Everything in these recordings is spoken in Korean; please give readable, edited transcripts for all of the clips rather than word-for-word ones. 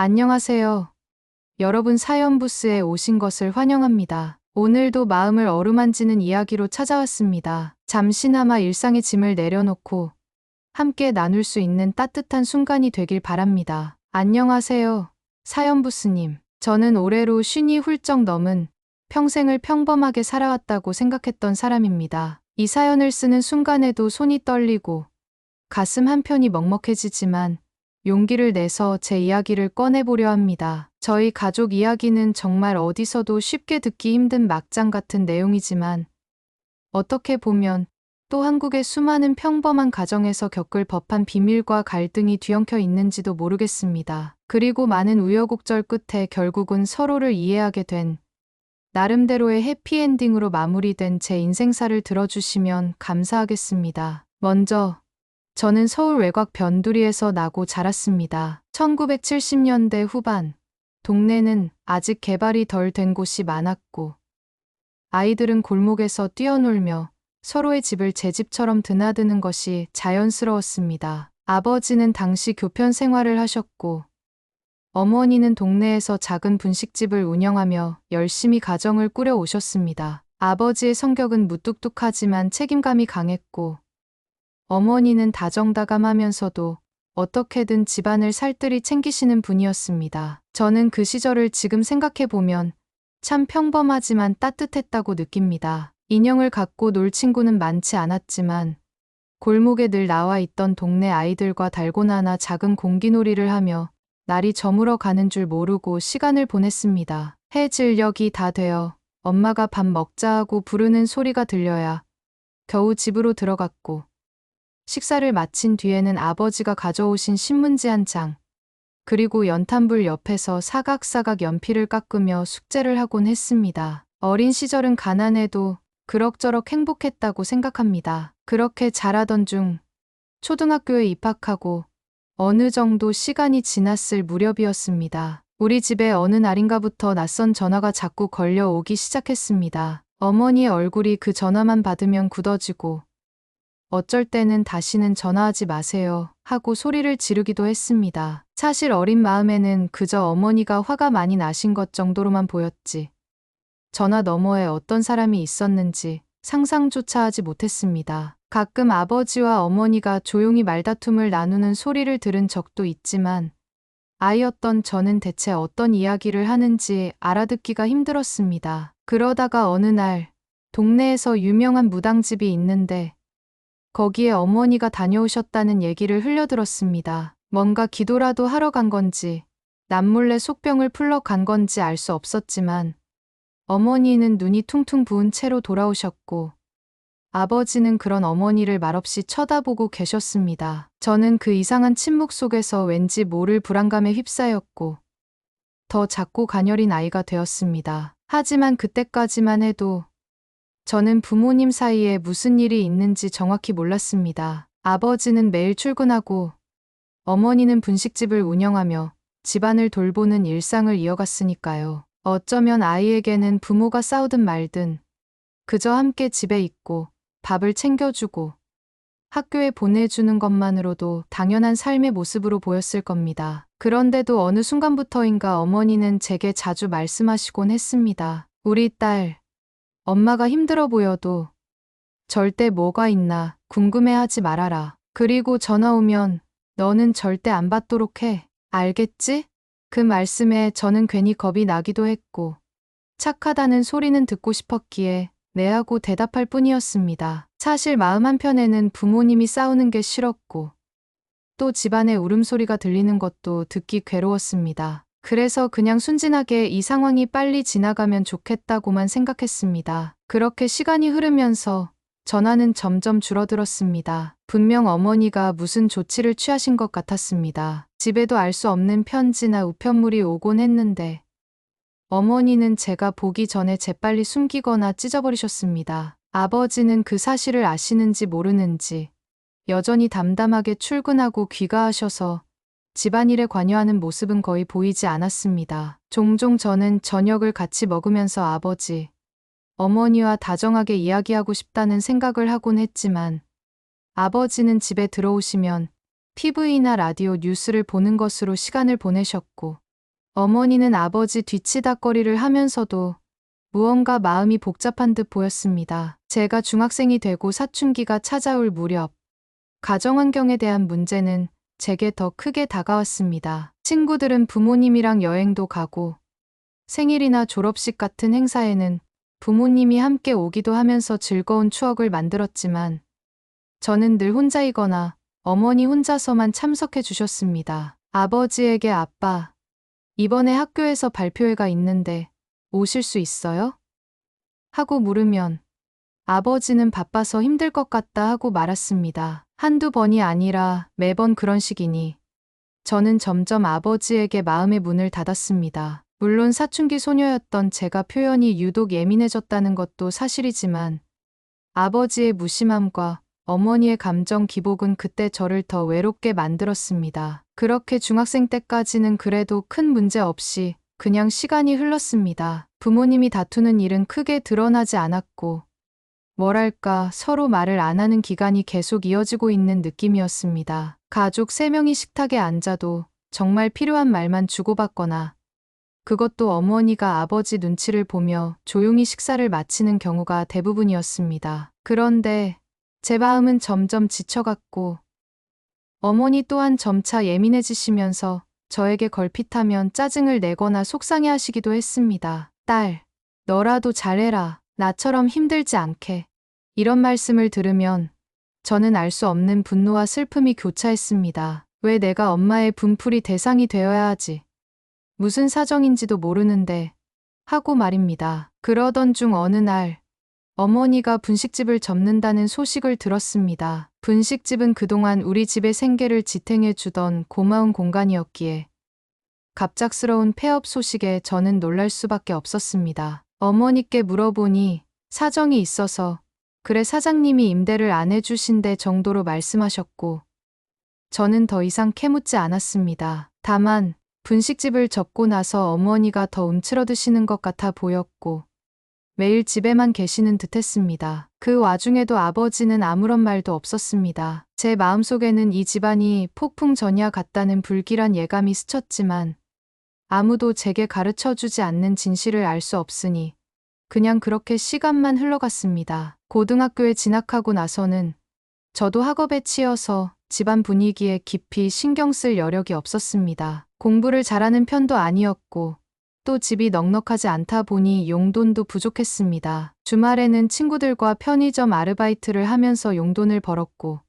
안녕하세요. 여러분 사연 부스에 오신 것을 환영합니다. 오늘도 마음을 어루만지는 이야기로 찾아왔습니다. 잠시나마 일상의 짐을 내려놓고 함께 나눌 수 있는 따뜻한 순간이 되길 바랍니다. 안녕하세요. 사연 부스님. 저는 올해로 50이 훌쩍 넘은 평생을 평범하게 살아왔다고 생각했던 사람입니다. 이 사연을 쓰는 순간에도 손이 떨리고 가슴 한편이 먹먹해지지만 용기를 내서 제 이야기를 꺼내보려 합니다. 저희 가족 이야기는 정말 어디서도 쉽게 듣기 힘든 막장 같은 내용이지만 어떻게 보면 또 한국의 수많은 평범한 가정에서 겪을 법한 비밀과 갈등이 뒤엉켜 있는지도 모르겠습니다. 그리고 많은 우여곡절 끝에 결국은 서로를 이해하게 된 나름대로의 해피엔딩으로 마무리된 제 인생사를 들어주시면 감사하겠습니다. 먼저 저는 서울 외곽 변두리에서 나고 자랐습니다. 1970년대 후반, 동네는 아직 개발이 덜 된 곳이 많았고 아이들은 골목에서 뛰어놀며 서로의 집을 제 집처럼 드나드는 것이 자연스러웠습니다. 아버지는 당시 교편 생활을 하셨고 어머니는 동네에서 작은 분식집을 운영하며 열심히 가정을 꾸려 오셨습니다. 아버지의 성격은 무뚝뚝하지만 책임감이 강했고 어머니는 다정다감하면서도 어떻게든 집안을 살뜰히 챙기시는 분이었습니다. 저는 그 시절을 지금 생각해보면 참 평범하지만 따뜻했다고 느낍니다. 인형을 갖고 놀 친구는 많지 않았지만 골목에 늘 나와 있던 동네 아이들과 달고나나 작은 공기놀이를 하며 날이 저물어 가는 줄 모르고 시간을 보냈습니다. 해 질녘이 다 되어 엄마가 밥 먹자 하고 부르는 소리가 들려야 겨우 집으로 들어갔고 식사를 마친 뒤에는 아버지가 가져오신 신문지 한 장, 그리고 연탄불 옆에서 사각사각 연필을 깎으며 숙제를 하곤 했습니다. 어린 시절은 가난해도 그럭저럭 행복했다고 생각합니다. 그렇게 자라던 중 초등학교에 입학하고 어느 정도 시간이 지났을 무렵이었습니다. 우리 집에 어느 날인가부터 낯선 전화가 자꾸 걸려오기 시작했습니다. 어머니의 얼굴이 그 전화만 받으면 굳어지고 어쩔 때는 다시는 전화하지 마세요 하고 소리를 지르기도 했습니다. 사실 어린 마음에는 그저 어머니가 화가 많이 나신 것 정도로만 보였지. 전화 너머에 어떤 사람이 있었는지 상상조차 하지 못했습니다. 가끔 아버지와 어머니가 조용히 말다툼을 나누는 소리를 들은 적도 있지만 아이였던 저는 대체 어떤 이야기를 하는지 알아듣기가 힘들었습니다. 그러다가 어느 날 동네에서 유명한 무당집이 있는데 거기에 어머니가 다녀오셨다는 얘기를 흘려들었습니다. 뭔가 기도라도 하러 간 건지 남몰래 속병을 풀러 간 건지 알 수 없었지만 어머니는 눈이 퉁퉁 부은 채로 돌아오셨고 아버지는 그런 어머니를 말없이 쳐다보고 계셨습니다. 저는 그 이상한 침묵 속에서 왠지 모를 불안감에 휩싸였고 더 작고 가녀린 아이가 되었습니다. 하지만 그때까지만 해도 저는 부모님 사이에 무슨 일이 있는지 정확히 몰랐습니다. 아버지는 매일 출근하고 어머니는 분식집을 운영하며 집안을 돌보는 일상을 이어갔으니까요. 어쩌면 아이에게는 부모가 싸우든 말든 그저 함께 집에 있고 밥을 챙겨주고 학교에 보내주는 것만으로도 당연한 삶의 모습으로 보였을 겁니다. 그런데도 어느 순간부터인가 어머니는 제게 자주 말씀하시곤 했습니다. 우리 딸, 엄마가 힘들어 보여도 절대 뭐가 있나 궁금해하지 말아라. 그리고 전화 오면 너는 절대 안 받도록 해. 알겠지? 그 말씀에 저는 괜히 겁이 나기도 했고 착하다는 소리는 듣고 싶었기에 네 하고 대답할 뿐이었습니다. 사실 마음 한편에는 부모님이 싸우는 게 싫었고 또 집안의 울음소리가 들리는 것도 듣기 괴로웠습니다. 그래서 그냥 순진하게 이 상황이 빨리 지나가면 좋겠다고만 생각했습니다. 그렇게 시간이 흐르면서 전화는 점점 줄어들었습니다. 분명 어머니가 무슨 조치를 취하신 것 같았습니다. 집에도 알 수 없는 편지나 우편물이 오곤 했는데 어머니는 제가 보기 전에 재빨리 숨기거나 찢어버리셨습니다. 아버지는 그 사실을 아시는지 모르는지 여전히 담담하게 출근하고 귀가하셔서 집안일에 관여하는 모습은 거의 보이지 않았습니다. 종종 저는 저녁을 같이 먹으면서 아버지, 어머니와 다정하게 이야기하고 싶다는 생각을 하곤 했지만 아버지는 집에 들어오시면 TV나 라디오 뉴스를 보는 것으로 시간을 보내셨고 어머니는 아버지 뒤치다꺼리를 하면서도 무언가 마음이 복잡한 듯 보였습니다. 제가 중학생이 되고 사춘기가 찾아올 무렵 가정환경에 대한 문제는 제게 더 크게 다가왔습니다. 친구들은 부모님이랑 여행도 가고 생일이나 졸업식 같은 행사에는 부모님이 함께 오기도 하면서 즐거운 추억을 만들었지만 저는 늘 혼자이거나 어머니 혼자서만 참석해 주셨습니다. 아버지에게 아빠, 이번에 학교에서 발표회가 있는데 오실 수 있어요? 하고 물으면 아버지는 바빠서 힘들 것 같다 하고 말았습니다. 한두 번이 아니라 매번 그런 식이니 저는 점점 아버지에게 마음의 문을 닫았습니다. 물론 사춘기 소녀였던 제가 표현이 유독 예민해졌다는 것도 사실이지만 아버지의 무심함과 어머니의 감정 기복은 그때 저를 더 외롭게 만들었습니다. 그렇게 중학생 때까지는 그래도 큰 문제 없이 그냥 시간이 흘렀습니다. 부모님이 다투는 일은 크게 드러나지 않았고 뭐랄까 서로 말을 안 하는 기간이 계속 이어지고 있는 느낌이었습니다. 가족 3명이 식탁에 앉아도 정말 필요한 말만 주고받거나 그것도 어머니가 아버지 눈치를 보며 조용히 식사를 마치는 경우가 대부분이었습니다. 그런데 제 마음은 점점 지쳐갔고 어머니 또한 점차 예민해지시면서 저에게 걸핏하면 짜증을 내거나 속상해하시기도 했습니다. 딸, 너라도 잘해라. 나처럼 힘들지 않게. 이런 말씀을 들으면 저는 알 수 없는 분노와 슬픔이 교차했습니다. 왜 내가 엄마의 분풀이 대상이 되어야 하지? 무슨 사정인지도 모르는데 하고 말입니다. 그러던 중 어느 날 어머니가 분식집을 접는다는 소식을 들었습니다. 분식집은 그동안 우리 집의 생계를 지탱해 주던 고마운 공간이었기에 갑작스러운 폐업 소식에 저는 놀랄 수밖에 없었습니다. 어머니께 물어보니 사정이 있어서 그래 사장님이 임대를 안 해주신대 정도로 말씀하셨고 저는 더 이상 캐묻지 않았습니다. 다만 분식집을 접고 나서 어머니가 더 움츠러드시는 것 같아 보였고 매일 집에만 계시는 듯했습니다. 그 와중에도 아버지는 아무런 말도 없었습니다. 제 마음속에는 이 집안이 폭풍전야 같다는 불길한 예감이 스쳤지만 아무도 제게 가르쳐주지 않는 진실을 알 수 없으니 그냥 그렇게 시간만 흘러갔습니다. 고등학교에 진학하고 나서는 저도 학업에 치여서 집안 분위기에 깊이 신경 쓸 여력이 없었습니다. 공부를 잘하는 편도 아니었고 또 집이 넉넉하지 않다 보니 용돈도 부족했습니다. 주말에는 친구들과 편의점 아르바이트를 하면서 용돈을 벌었고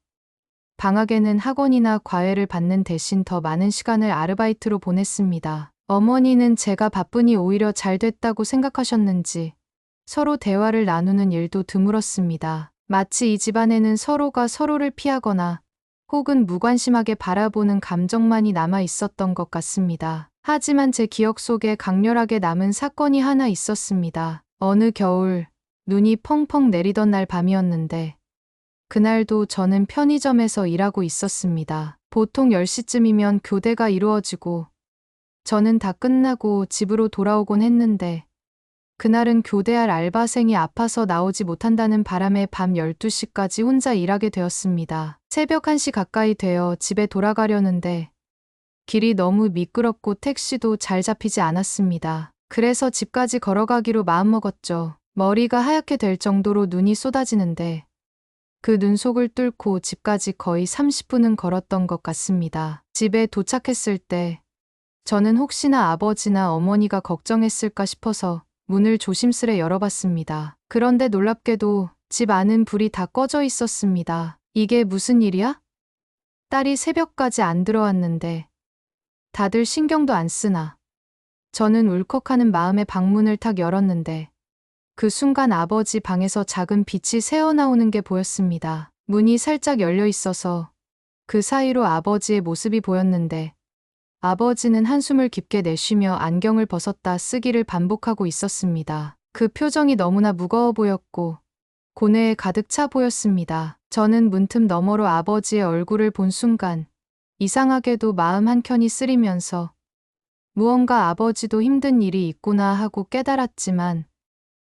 방학에는 학원이나 과외를 받는 대신 더 많은 시간을 아르바이트로 보냈습니다. 어머니는 제가 바쁘니 오히려 잘 됐다고 생각하셨는지 서로 대화를 나누는 일도 드물었습니다. 마치 이 집안에는 서로가 서로를 피하거나 혹은 무관심하게 바라보는 감정만이 남아 있었던 것 같습니다. 하지만 제 기억 속에 강렬하게 남은 사건이 하나 있었습니다. 어느 겨울 눈이 펑펑 내리던 날 밤이었는데 그날도 저는 편의점에서 일하고 있었습니다. 보통 10시쯤이면 교대가 이루어지고 저는 다 끝나고 집으로 돌아오곤 했는데 그날은 교대할 알바생이 아파서 나오지 못한다는 바람에 밤 12시까지 혼자 일하게 되었습니다. 새벽 1시 가까이 되어 집에 돌아가려는데 길이 너무 미끄럽고 택시도 잘 잡히지 않았습니다. 그래서 집까지 걸어가기로 마음먹었죠. 머리가 하얗게 될 정도로 눈이 쏟아지는데 그 눈속을 뚫고 집까지 거의 30분은 걸었던 것 같습니다. 집에 도착했을 때 저는 혹시나 아버지나 어머니가 걱정했을까 싶어서 문을 조심스레 열어봤습니다. 그런데 놀랍게도 집 안은 불이 다 꺼져 있었습니다. 이게 무슨 일이야? 딸이 새벽까지 안 들어왔는데 다들 신경도 안 쓰나. 저는 울컥하는 마음에 방문을 탁 열었는데 그 순간 아버지 방에서 작은 빛이 새어나오는 게 보였습니다. 문이 살짝 열려 있어서 그 사이로 아버지의 모습이 보였는데 아버지는 한숨을 깊게 내쉬며 안경을 벗었다 쓰기를 반복하고 있었습니다. 그 표정이 너무나 무거워 보였고 고뇌에 가득 차 보였습니다. 저는 문틈 너머로 아버지의 얼굴을 본 순간 이상하게도 마음 한켠이 쓰리면서 무언가 아버지도 힘든 일이 있구나 하고 깨달았지만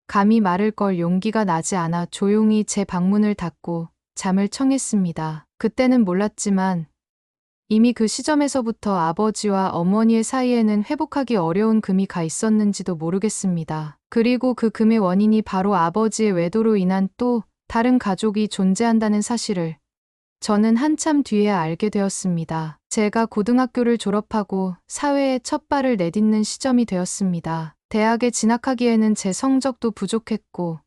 감히 말을 걸 용기가 나지 않아 조용히 제 방문을 닫고 잠을 청했습니다. 그때는 몰랐지만 이미 그 시점에서부터 아버지와 어머니의 사이에는 회복하기 어려운 금이 가 있었는지도 모르겠습니다. 그리고 그 금의 원인이 바로 아버지의 외도로 인한 또 다른 가족이 존재한다는 사실을 저는 한참 뒤에야 알게 되었습니다. 제가 고등학교를 졸업하고 사회에 첫 발을 내딛는 시점이 되었습니다. 대학에 진학하기에는 제 성적도 부족했고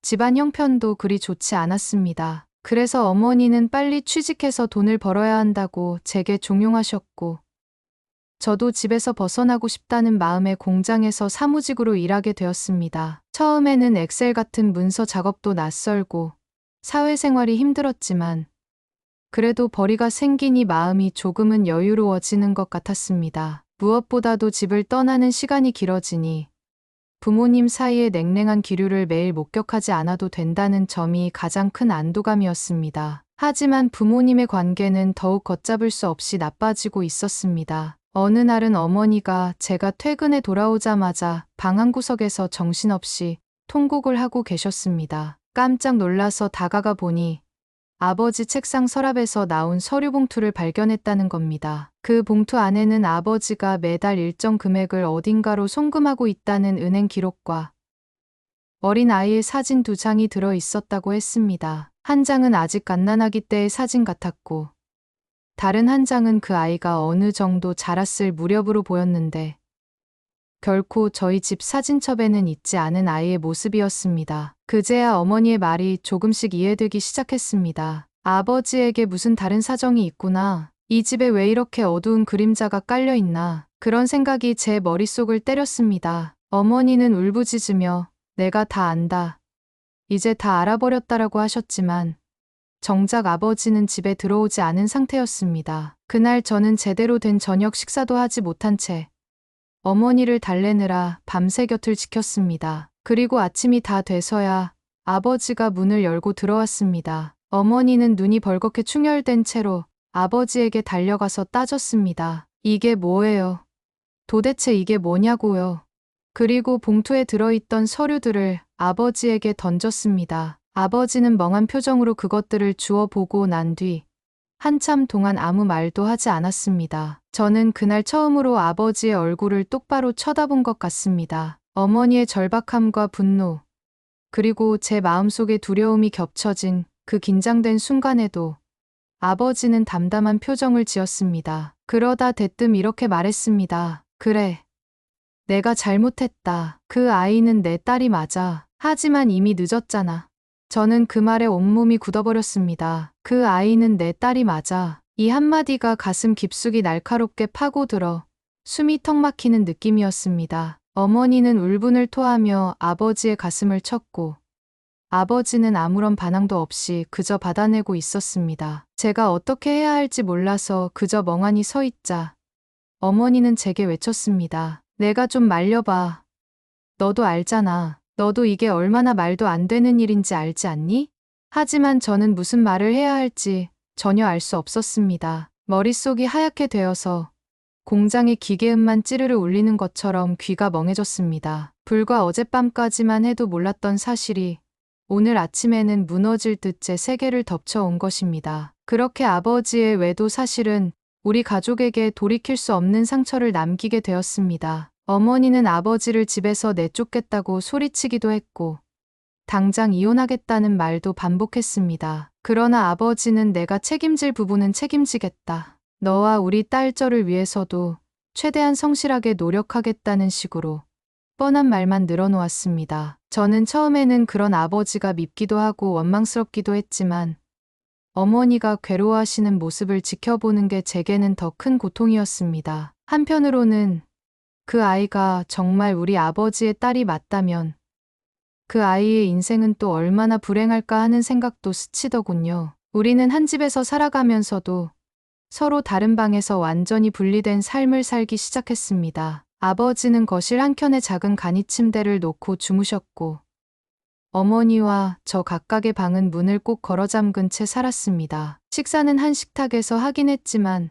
집안 형편도 그리 좋지 않았습니다. 그래서 어머니는 빨리 취직해서 돈을 벌어야 한다고 제게 종용하셨고 저도 집에서 벗어나고 싶다는 마음에 공장에서 사무직으로 일하게 되었습니다. 처음에는 엑셀 같은 문서 작업도 낯설고 사회생활이 힘들었지만 그래도 벌이가 생기니 마음이 조금은 여유로워지는 것 같았습니다. 무엇보다도 집을 떠나는 시간이 길어지니 부모님 사이의 냉랭한 기류를 매일 목격하지 않아도 된다는 점이 가장 큰 안도감이었습니다. 하지만 부모님의 관계는 더욱 걷잡을 수 없이 나빠지고 있었습니다. 어느 날은 어머니가 제가 퇴근해 돌아오자마자 방 한구석에서 정신없이 통곡을 하고 계셨습니다. 깜짝 놀라서 다가가 보니 아버지 책상 서랍에서 나온 서류 봉투를 발견했다는 겁니다. 그 봉투 안에는 아버지가 매달 일정 금액을 어딘가로 송금하고 있다는 은행 기록과 어린 아이의 사진 2장이 들어 있었다고 했습니다. 한 장은 아직 갓난아기 때의 사진 같았고 다른 한 장은 그 아이가 어느 정도 자랐을 무렵으로 보였는데 결코 저희 집 사진첩에는 있지 않은 아이의 모습이었습니다. 그제야 어머니의 말이 조금씩 이해되기 시작했습니다. 아버지에게 무슨 다른 사정이 있구나. 이 집에 왜 이렇게 어두운 그림자가 깔려 있나. 그런 생각이 제 머릿속을 때렸습니다. 어머니는 울부짖으며 내가 다 안다. 이제 다 알아버렸다라고 하셨지만 정작 아버지는 집에 들어오지 않은 상태였습니다. 그날 저는 제대로 된 저녁 식사도 하지 못한 채 어머니를 달래느라 밤새 곁을 지켰습니다. 그리고 아침이 다 돼서야 아버지가 문을 열고 들어왔습니다. 어머니는 눈이 벌겋게 충혈된 채로 아버지에게 달려가서 따졌습니다. 이게 뭐예요? 도대체 이게 뭐냐고요? 그리고 봉투에 들어있던 서류들을 아버지에게 던졌습니다. 아버지는 멍한 표정으로 그것들을 주워 보고 난 뒤 한참 동안 아무 말도 하지 않았습니다. 저는 그날 처음으로 아버지의 얼굴을 똑바로 쳐다본 것 같습니다. 어머니의 절박함과 분노, 그리고 제 마음속의 두려움이 겹쳐진 그 긴장된 순간에도 아버지는 담담한 표정을 지었습니다. 그러다 대뜸 이렇게 말했습니다. 그래, 내가 잘못했다. 그 아이는 내 딸이 맞아. 하지만 이미 늦었잖아. 저는 그 말에 온몸이 굳어버렸습니다. 그 아이는 내 딸이 맞아. 이 한마디가 가슴 깊숙이 날카롭게 파고들어 숨이 턱 막히는 느낌이었습니다. 어머니는 울분을 토하며 아버지의 가슴을 쳤고 아버지는 아무런 반항도 없이 그저 받아내고 있었습니다. 제가 어떻게 해야 할지 몰라서 그저 멍하니 서 있자 어머니는 제게 외쳤습니다. 내가 좀 말려봐. 너도 알잖아. 너도 이게 얼마나 말도 안 되는 일인지 알지 않니? 하지만 저는 무슨 말을 해야 할지 전혀 알 수 없었습니다. 머릿속이 하얗게 되어서 공장의 기계음만 찌르르 울리는 것처럼 귀가 멍해졌습니다. 불과 어젯밤까지만 해도 몰랐던 사실이 오늘 아침에는 무너질 듯 제 세계를 덮쳐온 것입니다. 그렇게 아버지의 외도 사실은 우리 가족에게 돌이킬 수 없는 상처를 남기게 되었습니다. 어머니는 아버지를 집에서 내쫓겠다고 소리치기도 했고 당장 이혼하겠다는 말도 반복했습니다. 그러나 아버지는 내가 책임질 부분은 책임지겠다. 너와 우리 딸저를 위해서도 최대한 성실하게 노력하겠다는 식으로 뻔한 말만 늘어놓았습니다. 저는 처음에는 그런 아버지가 밉기도 하고 원망스럽기도 했지만 어머니가 괴로워하시는 모습을 지켜보는 게 제게는 더 큰 고통이었습니다. 한편으로는 그 아이가 정말 우리 아버지의 딸이 맞다면 그 아이의 인생은 또 얼마나 불행할까 하는 생각도 스치더군요. 우리는 한 집에서 살아가면서도 서로 다른 방에서 완전히 분리된 삶을 살기 시작했습니다. 아버지는 거실 한켠에 작은 간이 침대를 놓고 주무셨고 어머니와 저 각각의 방은 문을 꼭 걸어 잠근 채 살았습니다. 식사는 한 식탁에서 하긴 했지만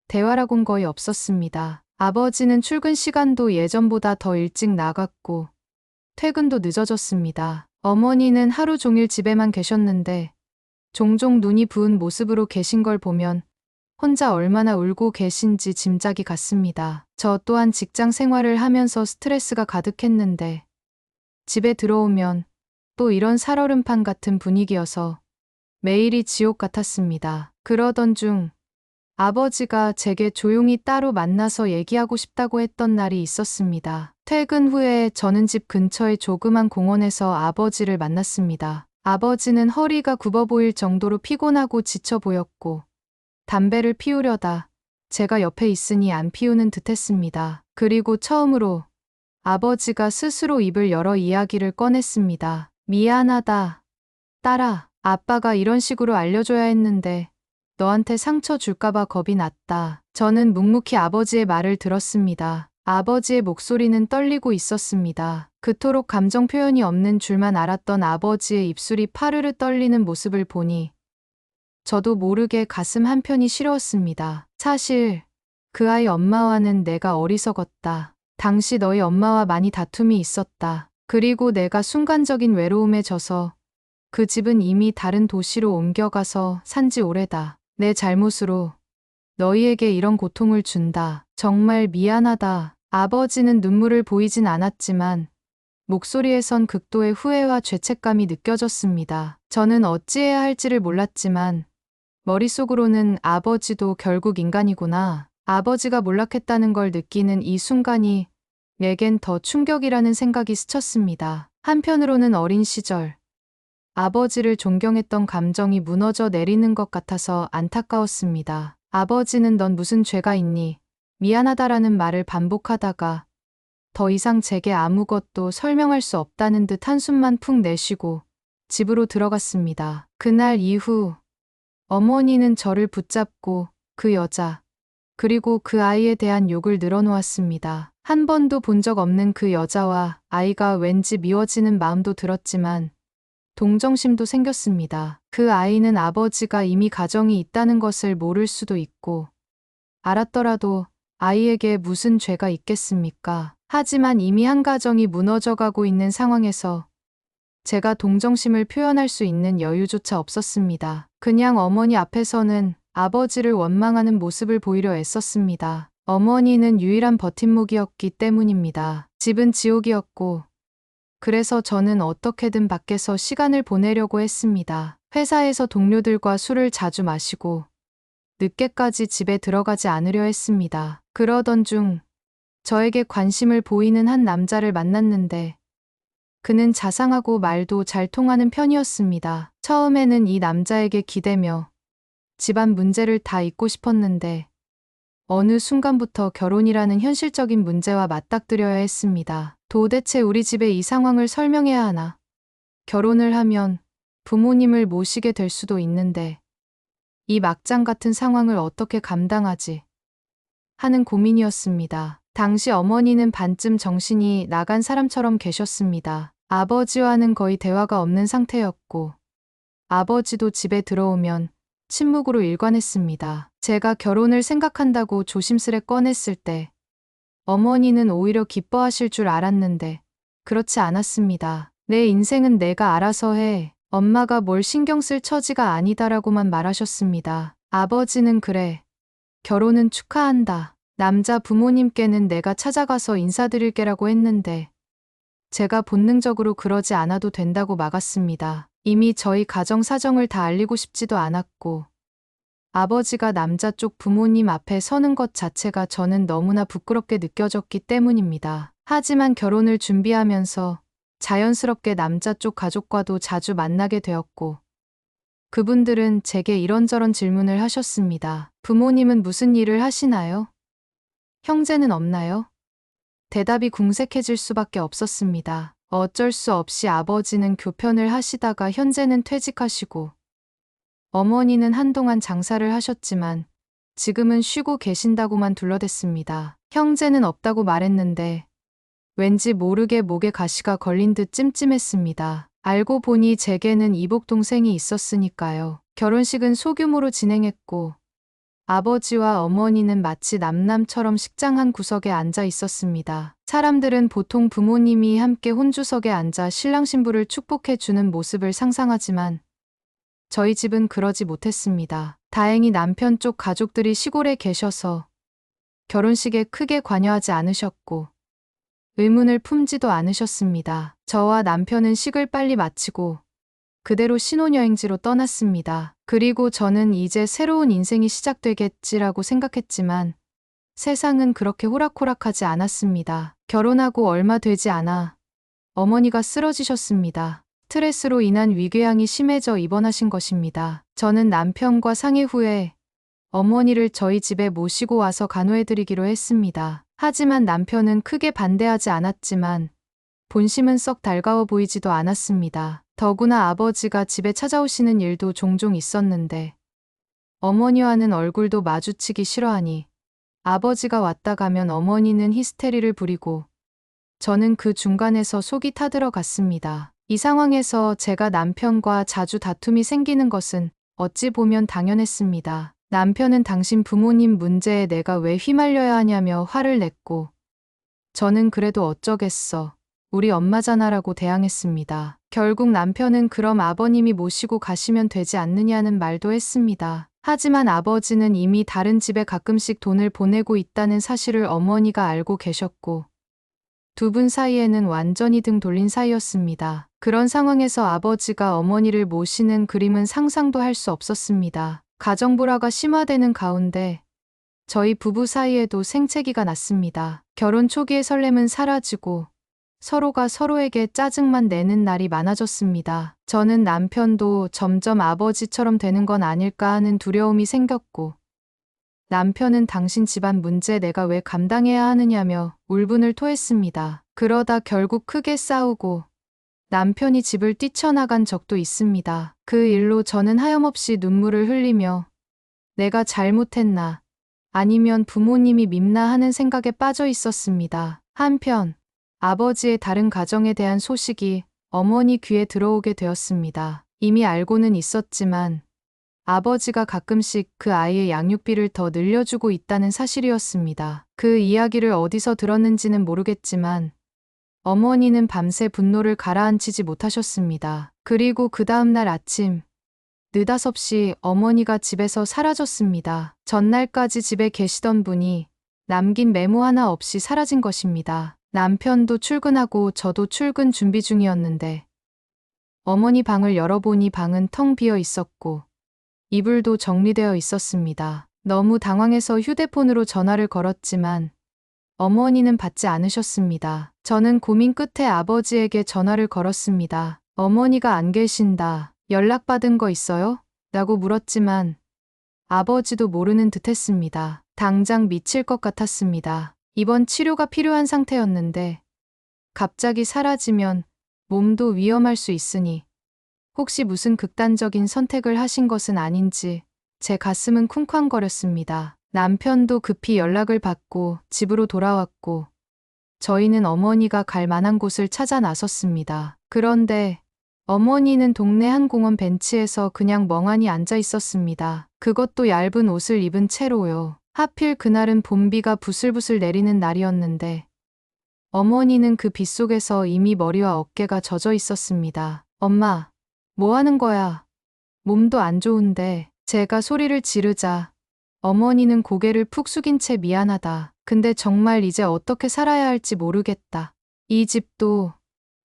대화라곤 거의 없었습니다. 아버지는 출근 시간도 예전보다 더 일찍 나갔고 퇴근도 늦어졌습니다. 어머니는 하루 종일 집에만 계셨는데 종종 눈이 부은 모습으로 계신 걸 보면 혼자 얼마나 울고 계신지 짐작이 갔습니다. 저 또한 직장 생활을 하면서 스트레스가 가득했는데 집에 들어오면 또 이런 살얼음판 같은 분위기여서 매일이 지옥 같았습니다. 그러던 중 아버지가 제게 조용히 따로 만나서 얘기하고 싶다고 했던 날이 있었습니다. 퇴근 후에 저는 집 근처의 조그만 공원에서 아버지를 만났습니다. 아버지는 허리가 굽어 보일 정도로 피곤하고 지쳐 보였고 담배를 피우려다 제가 옆에 있으니 안 피우는 듯 했습니다. 그리고 처음으로 아버지가 스스로 입을 열어 이야기를 꺼냈습니다. 미안하다. 딸아, 아빠가 이런 식으로 알려줘야 했는데 너한테 상처 줄까봐 겁이 났다. 저는 묵묵히 아버지의 말을 들었습니다. 아버지의 목소리는 떨리고 있었습니다. 그토록 감정 표현이 없는 줄만 알았던 아버지의 입술이 파르르 떨리는 모습을 보니 저도 모르게 가슴 한편이 시려웠습니다. 사실 그 아이 엄마와는 내가 어리석었다. 당시 너희 엄마와 많이 다툼이 있었다. 그리고 내가 순간적인 외로움에 져서 그 집은 이미 다른 도시로 옮겨가서 산지 오래다. 내 잘못으로 너희에게 이런 고통을 준다. 정말 미안하다. 아버지는 눈물을 보이진 않았지만 목소리에선 극도의 후회와 죄책감이 느껴졌습니다. 저는 어찌해야 할지를 몰랐지만 머릿속으로는 아버지도 결국 인간이구나. 아버지가 몰락했다는 걸 느끼는 이 순간이 내겐 더 충격이라는 생각이 스쳤습니다. 한편으로는 어린 시절 아버지를 존경했던 감정이 무너져 내리는 것 같아서 안타까웠습니다. 아버지는 넌 무슨 죄가 있니? 미안하다라는 말을 반복하다가 더 이상 제게 아무것도 설명할 수 없다는 듯 한숨만 푹 내쉬고 집으로 들어갔습니다. 그날 이후 어머니는 저를 붙잡고 그 여자, 그리고 그 아이에 대한 욕을 늘어놓았습니다. 한 번도 본 적 없는 그 여자와 아이가 왠지 미워지는 마음도 들었지만 동정심도 생겼습니다. 그 아이는 아버지가 이미 가정이 있다는 것을 모를 수도 있고 알았더라도 아이에게 무슨 죄가 있겠습니까? 하지만 이미 한 가정이 무너져가고 있는 상황에서 제가 동정심을 표현할 수 있는 여유조차 없었습니다. 그냥 어머니 앞에서는 아버지를 원망하는 모습을 보이려 애썼습니다. 어머니는 유일한 버팀목이었기 때문입니다. 집은 지옥이었고 그래서 저는 어떻게든 밖에서 시간을 보내려고 했습니다. 회사에서 동료들과 술을 자주 마시고 늦게까지 집에 들어가지 않으려 했습니다. 그러던 중 저에게 관심을 보이는 한 남자를 만났는데 그는 자상하고 말도 잘 통하는 편이었습니다. 처음에는 이 남자에게 기대며 집안 문제를 다 잊고 싶었는데 어느 순간부터 결혼이라는 현실적인 문제와 맞닥뜨려야 했습니다. 도대체 우리 집의 이 상황을 설명해야 하나? 결혼을 하면 부모님을 모시게 될 수도 있는데 이 막장 같은 상황을 어떻게 감당하지? 하는 고민이었습니다. 당시 어머니는 반쯤 정신이 나간 사람처럼 계셨습니다. 아버지와는 거의 대화가 없는 상태였고 아버지도 집에 들어오면 침묵으로 일관했습니다. 제가 결혼을 생각한다고 조심스레 꺼냈을 때 어머니는 오히려 기뻐하실 줄 알았는데 그렇지 않았습니다. 내 인생은 내가 알아서 해. 엄마가 뭘 신경 쓸 처지가 아니다라고만 말하셨습니다. 아버지는 그래. 결혼은 축하한다. 남자 부모님께는 내가 찾아가서 인사드릴게라고 했는데 제가 본능적으로 그러지 않아도 된다고 막았습니다. 이미 저희 가정 사정을 다 알리고 싶지도 않았고 아버지가 남자 쪽 부모님 앞에 서는 것 자체가 저는 너무나 부끄럽게 느껴졌기 때문입니다. 하지만 결혼을 준비하면서 자연스럽게 남자 쪽 가족과도 자주 만나게 되었고 그분들은 제게 이런저런 질문을 하셨습니다. 부모님은 무슨 일을 하시나요? 형제는 없나요? 대답이 궁색해질 수밖에 없었습니다. 어쩔 수 없이 아버지는 교편을 하시다가 현재는 퇴직하시고 어머니는 한동안 장사를 하셨지만 지금은 쉬고 계신다고만 둘러댔습니다. 형제는 없다고 말했는데 왠지 모르게 목에 가시가 걸린 듯 찜찜했습니다. 알고 보니 제게는 이복 동생이 있었으니까요. 결혼식은 소규모로 진행했고 아버지와 어머니는 마치 남남처럼 식장 한 구석에 앉아 있었습니다. 사람들은 보통 부모님이 함께 혼주석에 앉아 신랑 신부를 축복해 주는 모습을 상상하지만 저희 집은 그러지 못했습니다. 다행히 남편 쪽 가족들이 시골에 계셔서 결혼식에 크게 관여하지 않으셨고 의문을 품지도 않으셨습니다. 저와 남편은 식을 빨리 마치고 그대로 신혼여행지로 떠났습니다. 그리고 저는 이제 새로운 인생이 시작되겠지라고 생각했지만 세상은 그렇게 호락호락하지 않았습니다. 결혼하고 얼마 되지 않아 어머니가 쓰러지셨습니다. 스트레스로 인한 위궤양이 심해져 입원하신 것입니다. 저는 남편과 상의 후에 어머니를 저희 집에 모시고 와서 간호해드리기로 했습니다. 하지만 남편은 크게 반대하지 않았지만 본심은 썩 달가워 보이지도 않았습니다. 더구나 아버지가 집에 찾아오시는 일도 종종 있었는데 어머니와는 얼굴도 마주치기 싫어하니 아버지가 왔다 가면 어머니는 히스테리를 부리고 저는 그 중간에서 속이 타들어갔습니다. 이 상황에서 제가 남편과 자주 다툼이 생기는 것은 어찌 보면 당연했습니다. 남편은 당신 부모님 문제에 내가 왜 휘말려야 하냐며 화를 냈고 저는 그래도 어쩌겠어. 우리 엄마잖아라고 대항했습니다. 결국 남편은 그럼 아버님이 모시고 가시면 되지 않느냐는 말도 했습니다. 하지만 아버지는 이미 다른 집에 가끔씩 돈을 보내고 있다는 사실을 어머니가 알고 계셨고 두 분 사이에는 완전히 등 돌린 사이였습니다. 그런 상황에서 아버지가 어머니를 모시는 그림은 상상도 할 수 없었습니다. 가정불화가 심화되는 가운데 저희 부부 사이에도 생채기가 났습니다. 결혼 초기의 설렘은 사라지고 서로가 서로에게 짜증만 내는 날이 많아졌습니다. 저는 남편도 점점 아버지처럼 되는 건 아닐까 하는 두려움이 생겼고 남편은 당신 집안 문제 내가 왜 감당해야 하느냐며 울분을 토했습니다. 그러다 결국 크게 싸우고 남편이 집을 뛰쳐나간 적도 있습니다. 그 일로 저는 하염없이 눈물을 흘리며 내가 잘못했나 아니면 부모님이 밉나 하는 생각에 빠져 있었습니다. 한편 아버지의 다른 가정에 대한 소식이 어머니 귀에 들어오게 되었습니다. 이미 알고는 있었지만 아버지가 가끔씩 그 아이의 양육비를 더 늘려주고 있다는 사실이었습니다. 그 이야기를 어디서 들었는지는 모르겠지만 어머니는 밤새 분노를 가라앉히지 못하셨습니다. 그리고 그 다음날 아침 느닷없이 어머니가 집에서 사라졌습니다. 전날까지 집에 계시던 분이 남긴 메모 하나 없이 사라진 것입니다. 남편도 출근하고 저도 출근 준비 중이었는데 어머니 방을 열어보니 방은 텅 비어 있었고 이불도 정리되어 있었습니다. 너무 당황해서 휴대폰으로 전화를 걸었지만 어머니는 받지 않으셨습니다. 저는 고민 끝에 아버지에게 전화를 걸었습니다. 어머니가 안 계신다. 연락받은 거 있어요? 라고 물었지만 아버지도 모르는 듯 했습니다. 당장 미칠 것 같았습니다. 이번 치료가 필요한 상태였는데 갑자기 사라지면 몸도 위험할 수 있으니 혹시 무슨 극단적인 선택을 하신 것은 아닌지 제 가슴은 쿵쾅거렸습니다. 남편도 급히 연락을 받고 집으로 돌아왔고 저희는 어머니가 갈 만한 곳을 찾아 나섰습니다. 그런데 어머니는 동네 한 공원 벤치에서 그냥 멍하니 앉아 있었습니다. 그것도 얇은 옷을 입은 채로요. 하필 그날은 봄비가 부슬부슬 내리는 날이었는데 어머니는 그 비 속에서 이미 머리와 어깨가 젖어 있었습니다. 엄마, 뭐 하는 거야? 몸도 안 좋은데. 제가 소리를 지르자 어머니는 고개를 푹 숙인 채 미안하다. 근데 정말 이제 어떻게 살아야 할지 모르겠다. 이 집도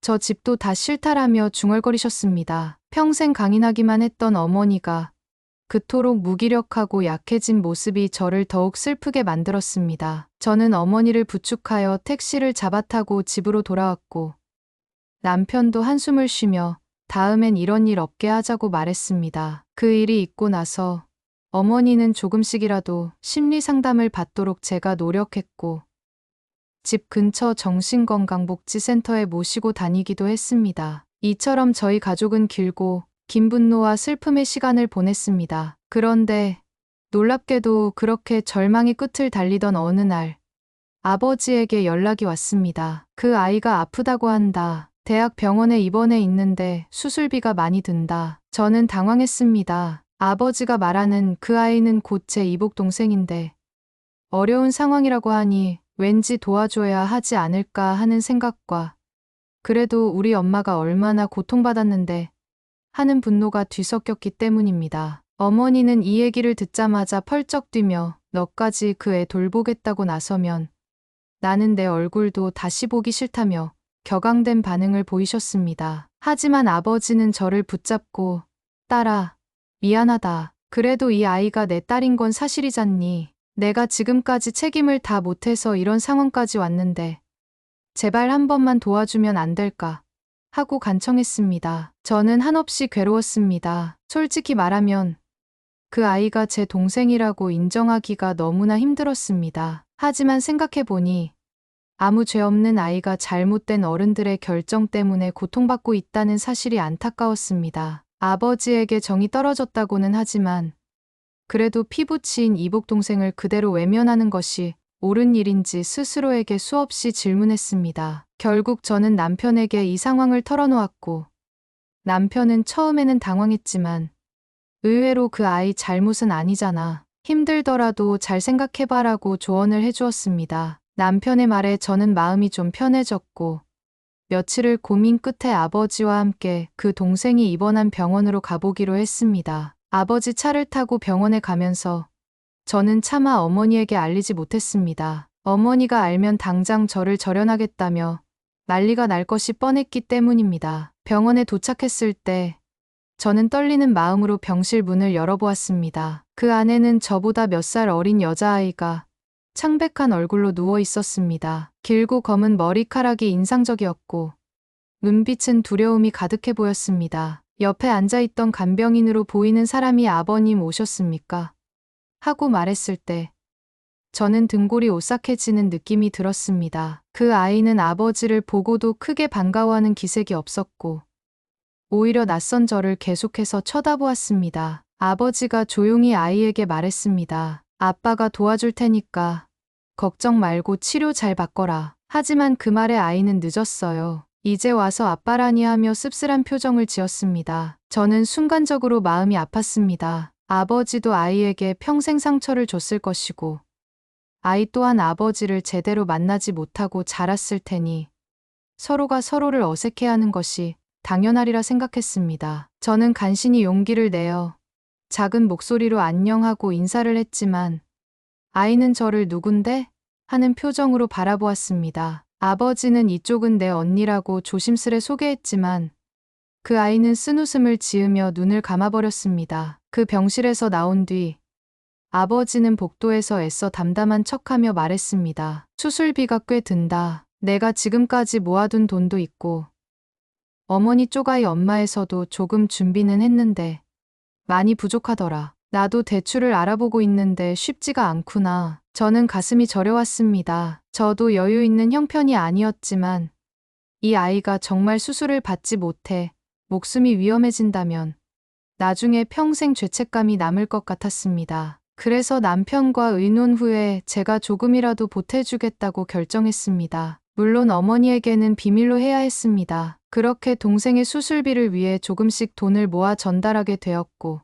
저 집도 다 싫다라며 중얼거리셨습니다. 평생 강인하기만 했던 어머니가 그토록 무기력하고 약해진 모습이 저를 더욱 슬프게 만들었습니다. 저는 어머니를 부축하여 택시를 잡아 타고 집으로 돌아왔고 남편도 한숨을 쉬며 다음엔 이런 일 없게 하자고 말했습니다. 그 일이 있고 나서 어머니는 조금씩이라도 심리 상담을 받도록 제가 노력했고 집 근처 정신건강복지센터에 모시고 다니기도 했습니다. 이처럼 저희 가족은 길고 긴 분노와 슬픔의 시간을 보냈습니다. 그런데 놀랍게도 그렇게 절망의 끝을 달리던 어느 날 아버지에게 연락이 왔습니다. 그 아이가 아프다고 한다. 대학 병원에 입원해 있는데 수술비가 많이 든다. 저는 당황했습니다. 아버지가 말하는 그 아이는 곧 제 이복 동생인데 어려운 상황이라고 하니 왠지 도와줘야 하지 않을까 하는 생각과 그래도 우리 엄마가 얼마나 고통받았는데 하는 분노가 뒤섞였기 때문입니다. 어머니는 이 얘기를 듣자마자 펄쩍 뛰며 너까지 그 애 돌보겠다고 나서면 나는 내 얼굴도 다시 보기 싫다며 격앙된 반응을 보이셨습니다. 하지만 아버지는 저를 붙잡고 딸아, 미안하다. 그래도 이 아이가 내 딸인 건 사실이잖니. 내가 지금까지 책임을 다 못해서 이런 상황까지 왔는데 제발 한 번만 도와주면 안 될까 하고 간청했습니다. 저는 한없이 괴로웠습니다. 솔직히 말하면 그 아이가 제 동생이라고 인정하기가 너무나 힘들었습니다. 하지만 생각해보니 아무 죄 없는 아이가 잘못된 어른들의 결정 때문에 고통받고 있다는 사실이 안타까웠습니다. 아버지에게 정이 떨어졌다고는 하지만 그래도 피부치인 이복 동생을 그대로 외면하는 것이 옳은 일인지 스스로에게 수없이 질문했습니다. 결국 저는 남편에게 이 상황을 털어놓았고 남편은 처음에는 당황했지만 의외로 그 아이 잘못은 아니잖아. 힘들더라도 잘 생각해봐라고 조언을 해주었습니다. 남편의 말에 저는 마음이 좀 편해졌고 며칠을 고민 끝에 아버지와 함께 그 동생이 입원한 병원으로 가보기로 했습니다. 아버지 차를 타고 병원에 가면서 저는 차마 어머니에게 알리지 못했습니다. 어머니가 알면 당장 저를 절연하겠다며 난리가 날 것이 뻔했기 때문입니다. 병원에 도착했을 때 저는 떨리는 마음으로 병실 문을 열어보았습니다. 그 안에는 저보다 몇 살 어린 여자아이가 창백한 얼굴로 누워 있었습니다. 길고 검은 머리카락이 인상적이었고 눈빛은 두려움이 가득해 보였습니다. 옆에 앉아있던 간병인으로 보이는 사람이 아버님 오셨습니까? 하고 말했을 때 저는 등골이 오싹해지는 느낌이 들었습니다. 그 아이는 아버지를 보고도 크게 반가워하는 기색이 없었고 오히려 낯선 저를 계속해서 쳐다보았습니다. 아버지가 조용히 아이에게 말했습니다. 아빠가 도와줄 테니까 걱정 말고 치료 잘 받거라. 하지만 그 말에 아이는 늦었어요. 이제 와서 아빠라니 하며 씁쓸한 표정을 지었습니다. 저는 순간적으로 마음이 아팠습니다. 아버지도 아이에게 평생 상처를 줬을 것이고 아이 또한 아버지를 제대로 만나지 못하고 자랐을 테니 서로가 서로를 어색해하는 것이 당연하리라 생각했습니다. 저는 간신히 용기를 내어 작은 목소리로 안녕하고 인사를 했지만 아이는 저를 누군데? 하는 표정으로 바라보았습니다. 아버지는 이쪽은 내 언니라고 조심스레 소개했지만 그 아이는 쓴웃음을 지으며 눈을 감아버렸습니다. 그 병실에서 나온 뒤 아버지는 복도에서 애써 담담한 척하며 말했습니다. 수술비가 꽤 든다. 내가 지금까지 모아둔 돈도 있고 어머니 쪽아이 엄마에서도 조금 준비는 했는데 많이 부족하더라. 나도 대출을 알아보고 있는데 쉽지가 않구나. 저는 가슴이 저려왔습니다. 저도 여유 있는 형편이 아니었지만 이 아이가 정말 수술을 받지 못해 목숨이 위험해진다면 나중에 평생 죄책감이 남을 것 같았습니다. 그래서 남편과 의논 후에 제가 조금이라도 보태주겠다고 결정했습니다. 물론 어머니에게는 비밀로 해야 했습니다. 그렇게 동생의 수술비를 위해 조금씩 돈을 모아 전달하게 되었고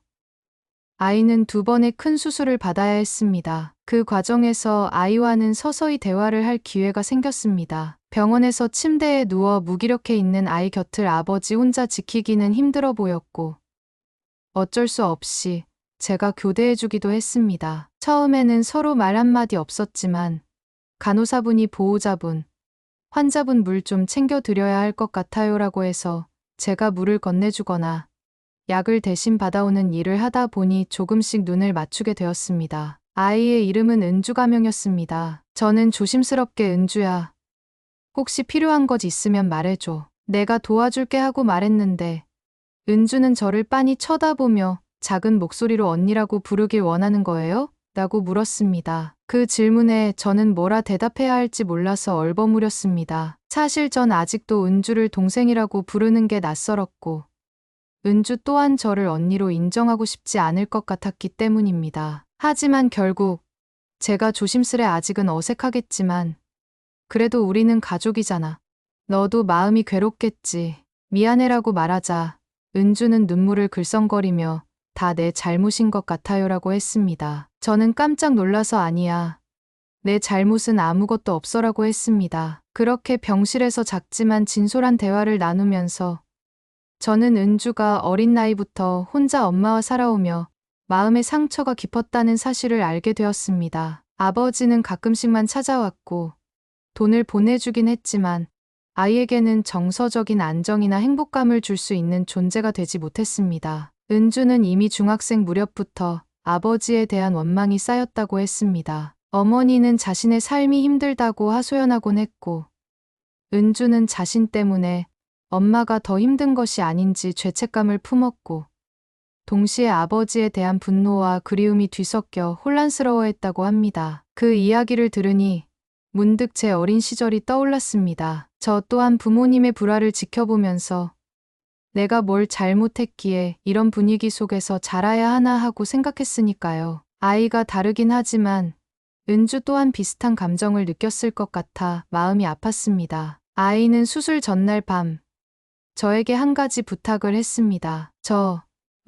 아이는 2번의 큰 수술을 받아야 했습니다. 그 과정에서 아이와는 서서히 대화를 할 기회가 생겼습니다. 병원에서 침대에 누워 무기력해 있는 아이 곁을 아버지 혼자 지키기는 힘들어 보였고 어쩔 수 없이 제가 교대해주기도 했습니다. 처음에는 서로 말 한마디 없었지만 간호사분이 보호자분, 환자분 물 좀 챙겨드려야 할 것 같아요 라고 해서 제가 물을 건네주거나 약을 대신 받아오는 일을 하다 보니 조금씩 눈을 맞추게 되었습니다. 아이의 이름은 은주 가명이었습니다. 저는 조심스럽게 은주야, 혹시 필요한 것 있으면 말해줘. 내가 도와줄게 하고 말했는데 은주는 저를 빤히 쳐다보며 작은 목소리로 언니라고 부르길 원하는 거예요? 라고 물었습니다. 그 질문에 저는 뭐라 대답해야 할지 몰라서 얼버무렸습니다. 사실 전 아직도 은주를 동생이라고 부르는 게 낯설었고 은주 또한 저를 언니로 인정하고 싶지 않을 것 같았기 때문입니다. 하지만 결국 제가 조심스레 아직은 어색하겠지만 그래도 우리는 가족이잖아. 너도 마음이 괴롭겠지. 미안해라고 말하자 은주는 눈물을 글썽거리며 다 내 잘못인 것 같아요 라고 했습니다. 저는 깜짝 놀라서 아니야. 내 잘못은 아무것도 없어라고 했습니다. 그렇게 병실에서 작지만 진솔한 대화를 나누면서 저는 은주가 어린 나이부터 혼자 엄마와 살아오며 마음의 상처가 깊었다는 사실을 알게 되었습니다. 아버지는 가끔씩만 찾아왔고 돈을 보내주긴 했지만 아이에게는 정서적인 안정이나 행복감을 줄 수 있는 존재가 되지 못했습니다. 은주는 이미 중학생 무렵부터 아버지에 대한 원망이 쌓였다고 했습니다. 어머니는 자신의 삶이 힘들다고 하소연하곤 했고, 은주는 자신 때문에 엄마가 더 힘든 것이 아닌지 죄책감을 품었고, 동시에 아버지에 대한 분노와 그리움이 뒤섞여 혼란스러워했다고 합니다. 그 이야기를 들으니 문득 제 어린 시절이 떠올랐습니다. 저 또한 부모님의 불화를 지켜보면서 내가 뭘 잘못했기에 이런 분위기 속에서 자라야 하나 하고 생각했으니까요. 아이가 다르긴 하지만 은주 또한 비슷한 감정을 느꼈을 것 같아 마음이 아팠습니다. 아이는 수술 전날 밤 저에게 한 가지 부탁을 했습니다.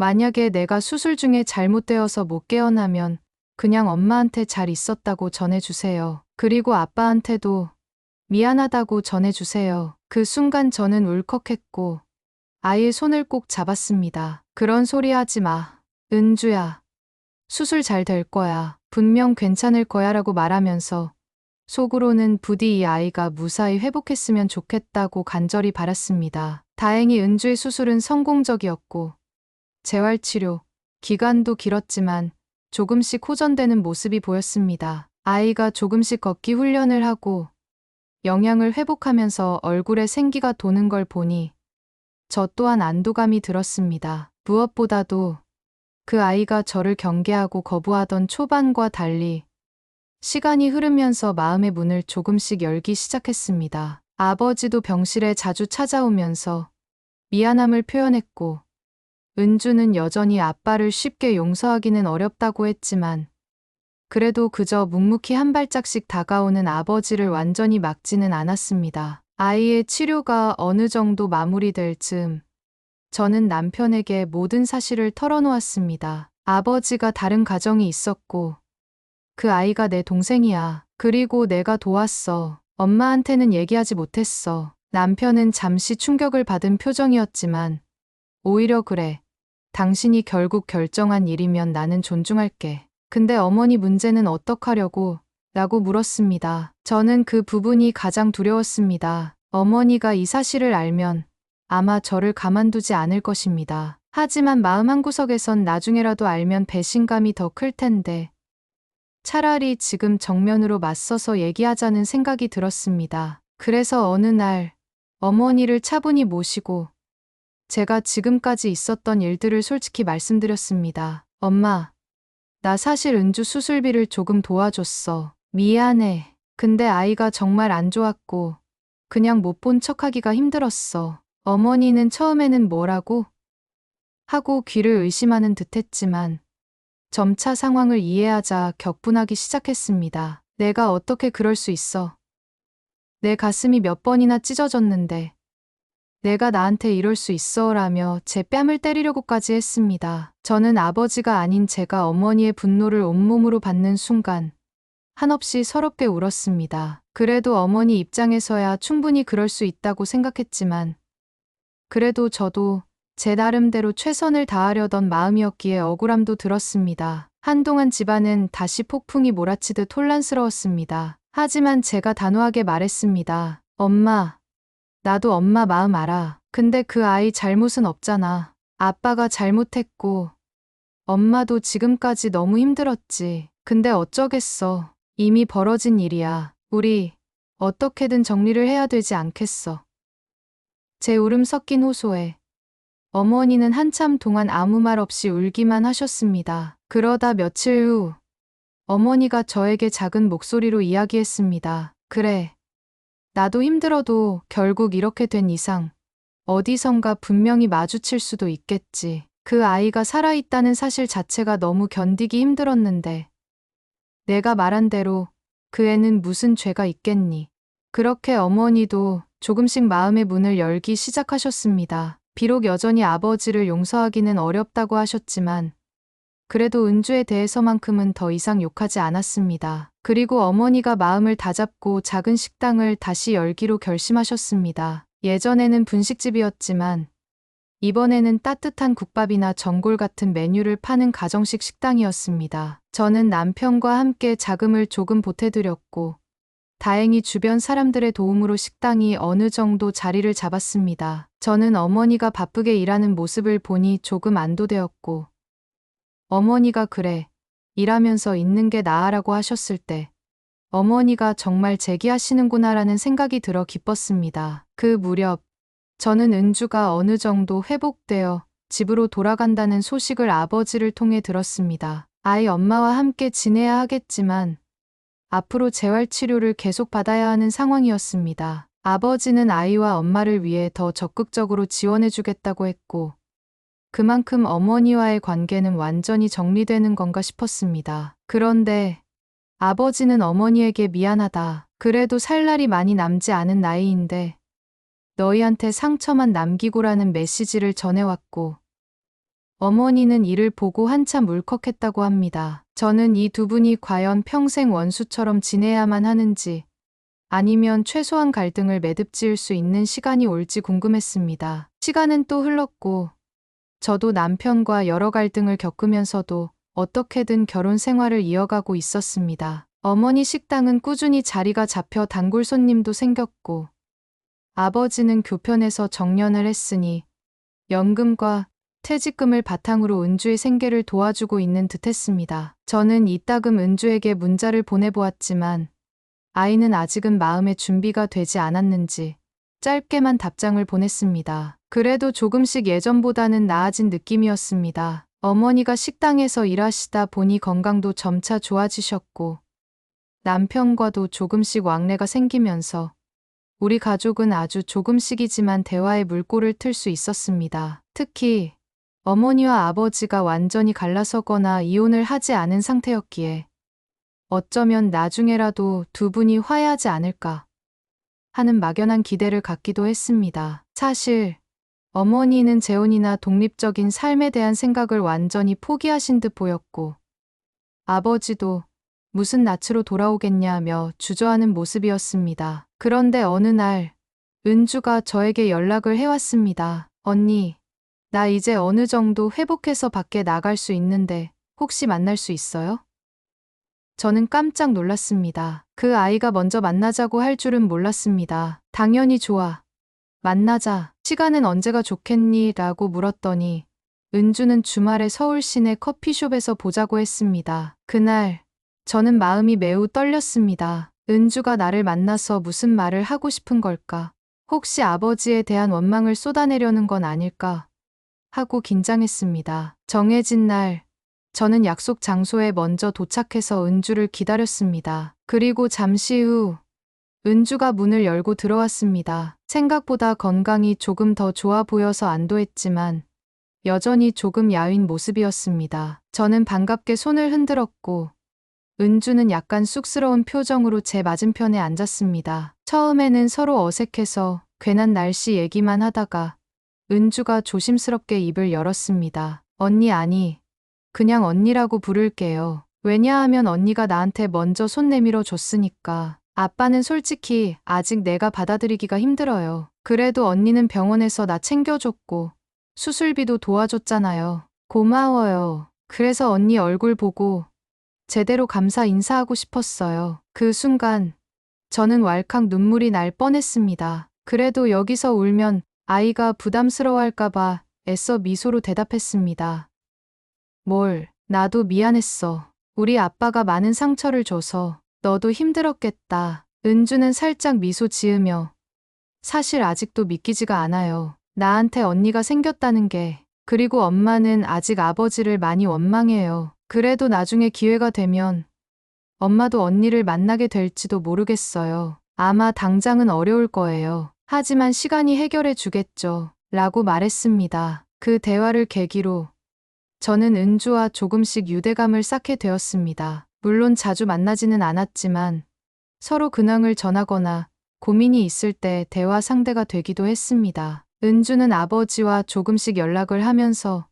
만약에 내가 수술 중에 잘못되어서 못 깨어나면 그냥 엄마한테 잘 있었다고 전해주세요. 그리고 아빠한테도 미안하다고 전해주세요. 그 순간 저는 울컥했고 아이의 손을 꼭 잡았습니다. 그런 소리 하지 마. 은주야. 수술 잘 될 거야. 분명 괜찮을 거야 라고 말하면서 속으로는 부디 이 아이가 무사히 회복했으면 좋겠다고 간절히 바랐습니다. 다행히 은주의 수술은 성공적이었고 재활치료 기간도 길었지만 조금씩 호전되는 모습이 보였습니다. 아이가 조금씩 걷기 훈련을 하고 영양을 회복하면서 얼굴에 생기가 도는 걸 보니 저 또한 안도감이 들었습니다. 무엇보다도 그 아이가 저를 경계하고 거부하던 초반과 달리 시간이 흐르면서 마음의 문을 조금씩 열기 시작했습니다. 아버지도 병실에 자주 찾아오면서 미안함을 표현했고 은주는 여전히 아빠를 쉽게 용서하기는 어렵다고 했지만 그래도 그저 묵묵히 한 발짝씩 다가오는 아버지를 완전히 막지는 않았습니다. 아이의 치료가 어느 정도 마무리될 즈음 저는 남편에게 모든 사실을 털어놓았습니다. 아버지가 다른 가정이 있었고 그 아이가 내 동생이야. 그리고 내가 도왔어. 엄마한테는 얘기하지 못했어. 남편은 잠시 충격을 받은 표정이었지만 오히려 그래. 당신이 결국 결정한 일이면 나는 존중할게. 근데 어머니 문제는 어떡하려고? 라고 물었습니다. 저는 그 부분이 가장 두려웠습니다. 어머니가 이 사실을 알면 아마 저를 가만두지 않을 것입니다. 하지만 마음 한구석에선 나중에라도 알면 배신감이 더 클 텐데 차라리 지금 정면으로 맞서서 얘기하자는 생각이 들었습니다. 그래서 어느 날 어머니를 차분히 모시고 제가 지금까지 있었던 일들을 솔직히 말씀드렸습니다. 엄마, 나 사실 은주 수술비를 조금 도와줬어. 미안해. 근데 아이가 정말 안 좋았고 그냥 못 본 척하기가 힘들었어. 어머니는 처음에는 뭐라고? 하고 귀를 의심하는 듯했지만 점차 상황을 이해하자 격분하기 시작했습니다. 내가 어떻게 그럴 수 있어? 내 가슴이 몇 번이나 찢어졌는데 내가 나한테 이럴 수 있어 라며 제 뺨을 때리려고까지 했습니다. 저는 아버지가 아닌 제가 어머니의 분노를 온몸으로 받는 순간 한없이 서럽게 울었습니다. 그래도 어머니 입장에서야 충분히 그럴 수 있다고 생각했지만 그래도 저도 제 나름대로 최선을 다하려던 마음이었기에 억울함도 들었습니다. 한동안 집안은 다시 폭풍이 몰아치듯 혼란스러웠습니다. 하지만 제가 단호하게 말했습니다. 엄마, 나도 엄마 마음 알아. 근데 그 아이 잘못은 없잖아. 아빠가 잘못했고 엄마도 지금까지 너무 힘들었지. 근데 어쩌겠어. 이미 벌어진 일이야. 우리 어떻게든 정리를 해야 되지 않겠어. 제 울음 섞인 호소에 어머니는 한참 동안 아무 말 없이 울기만 하셨습니다. 그러다 며칠 후 어머니가 저에게 작은 목소리로 이야기했습니다. 그래. 나도 힘들어도 결국 이렇게 된 이상 어디선가 분명히 마주칠 수도 있겠지. 그 아이가 살아있다는 사실 자체가 너무 견디기 힘들었는데 내가 말한 대로 그 애는 무슨 죄가 있겠니. 그렇게 어머니도 조금씩 마음의 문을 열기 시작하셨습니다. 비록 여전히 아버지를 용서하기는 어렵다고 하셨지만 그래도 은주에 대해서만큼은 더 이상 욕하지 않았습니다. 그리고 어머니가 마음을 다잡고 작은 식당을 다시 열기로 결심하셨습니다. 예전에는 분식집이었지만 이번에는 따뜻한 국밥이나 전골 같은 메뉴를 파는 가정식 식당이었습니다. 저는 남편과 함께 자금을 조금 보태드렸고, 다행히 주변 사람들의 도움으로 식당이 어느 정도 자리를 잡았습니다. 저는 어머니가 바쁘게 일하는 모습을 보니 조금 안도되었고, 어머니가 그래, 일하면서 있는 게 나아라고 하셨을 때, 어머니가 정말 재기하시는구나라는 생각이 들어 기뻤습니다. 그 무렵, 저는 은주가 어느 정도 회복되어 집으로 돌아간다는 소식을 아버지를 통해 들었습니다. 아이 엄마와 함께 지내야 하겠지만 앞으로 재활치료를 계속 받아야 하는 상황이었습니다. 아버지는 아이와 엄마를 위해 더 적극적으로 지원해주겠다고 했고, 그만큼 어머니와의 관계는 완전히 정리되는 건가 싶었습니다. 그런데 아버지는 어머니에게 미안하다. 그래도 살 날이 많이 남지 않은 나이인데 너희한테 상처만 남기고라는 메시지를 전해왔고, 어머니는 이를 보고 한참 울컥했다고 합니다. 저는 이 두 분이 과연 평생 원수처럼 지내야만 하는지 아니면 최소한 갈등을 매듭지을 수 있는 시간이 올지 궁금했습니다. 시간은 또 흘렀고 저도 남편과 여러 갈등을 겪으면서도 어떻게든 결혼 생활을 이어가고 있었습니다. 어머니 식당은 꾸준히 자리가 잡혀 단골 손님도 생겼고, 아버지는 교편에서 정년을 했으니 연금과 퇴직금을 바탕으로 은주의 생계를 도와주고 있는 듯했습니다. 저는 이따금 은주에게 문자를 보내보았지만 아이는 아직은 마음의 준비가 되지 않았는지 짧게만 답장을 보냈습니다. 그래도 조금씩 예전보다는 나아진 느낌이었습니다. 어머니가 식당에서 일하시다 보니 건강도 점차 좋아지셨고, 남편과도 조금씩 왕래가 생기면서 우리 가족은 아주 조금씩이지만 대화의 물꼬를 틀 수 있었습니다. 특히 어머니와 아버지가 완전히 갈라서거나 이혼을 하지 않은 상태였기에 어쩌면 나중에라도 두 분이 화해하지 않을까 하는 막연한 기대를 갖기도 했습니다. 사실 어머니는 재혼이나 독립적인 삶에 대한 생각을 완전히 포기하신 듯 보였고, 아버지도 무슨 낯으로 돌아오겠냐며 주저하는 모습이었습니다. 그런데 어느 날 은주가 저에게 연락을 해왔습니다. 언니, 나 이제 어느 정도 회복해서 밖에 나갈 수 있는데 혹시 만날 수 있어요? 저는 깜짝 놀랐습니다. 그 아이가 먼저 만나자고 할 줄은 몰랐습니다. 당연히 좋아. 만나자. 시간은 언제가 좋겠니? 라고 물었더니 은주는 주말에 서울 시내 커피숍에서 보자고 했습니다. 그날 저는 마음이 매우 떨렸습니다. 은주가 나를 만나서 무슨 말을 하고 싶은 걸까? 혹시 아버지에 대한 원망을 쏟아내려는 건 아닐까? 하고 긴장했습니다. 정해진 날, 저는 약속 장소에 먼저 도착해서 은주를 기다렸습니다. 그리고 잠시 후, 은주가 문을 열고 들어왔습니다. 생각보다 건강이 조금 더 좋아 보여서 안도했지만, 여전히 조금 야윈 모습이었습니다. 저는 반갑게 손을 흔들었고, 은주는 약간 쑥스러운 표정으로 제 맞은편에 앉았습니다. 처음에는 서로 어색해서 괜한 날씨 얘기만 하다가 은주가 조심스럽게 입을 열었습니다. 언니 아니, 그냥 언니라고 부를게요. 왜냐하면 언니가 나한테 먼저 손 내밀어 줬으니까. 아빠는 솔직히 아직 내가 받아들이기가 힘들어요. 그래도 언니는 병원에서 나 챙겨줬고 수술비도 도와줬잖아요. 고마워요. 그래서 언니 얼굴 보고 제대로 감사 인사하고 싶었어요. 그 순간 저는 왈칵 눈물이 날 뻔했습니다. 그래도 여기서 울면 아이가 부담스러워할까봐 애써 미소로 대답했습니다. 뭘, 나도 미안했어. 우리 아빠가 많은 상처를 줘서 너도 힘들었겠다. 은주는 살짝 미소 지으며 사실 아직도 믿기지가 않아요. 나한테 언니가 생겼다는 게. 그리고 엄마는 아직 아버지를 많이 원망해요. 그래도 나중에 기회가 되면 엄마도 언니를 만나게 될지도 모르겠어요. 아마 당장은 어려울 거예요. 하지만 시간이 해결해 주겠죠. 라고 말했습니다. 그 대화를 계기로 저는 은주와 조금씩 유대감을 쌓게 되었습니다. 물론 자주 만나지는 않았지만 서로 근황을 전하거나 고민이 있을 때 대화 상대가 되기도 했습니다. 은주는 아버지와 조금씩 연락을 하면서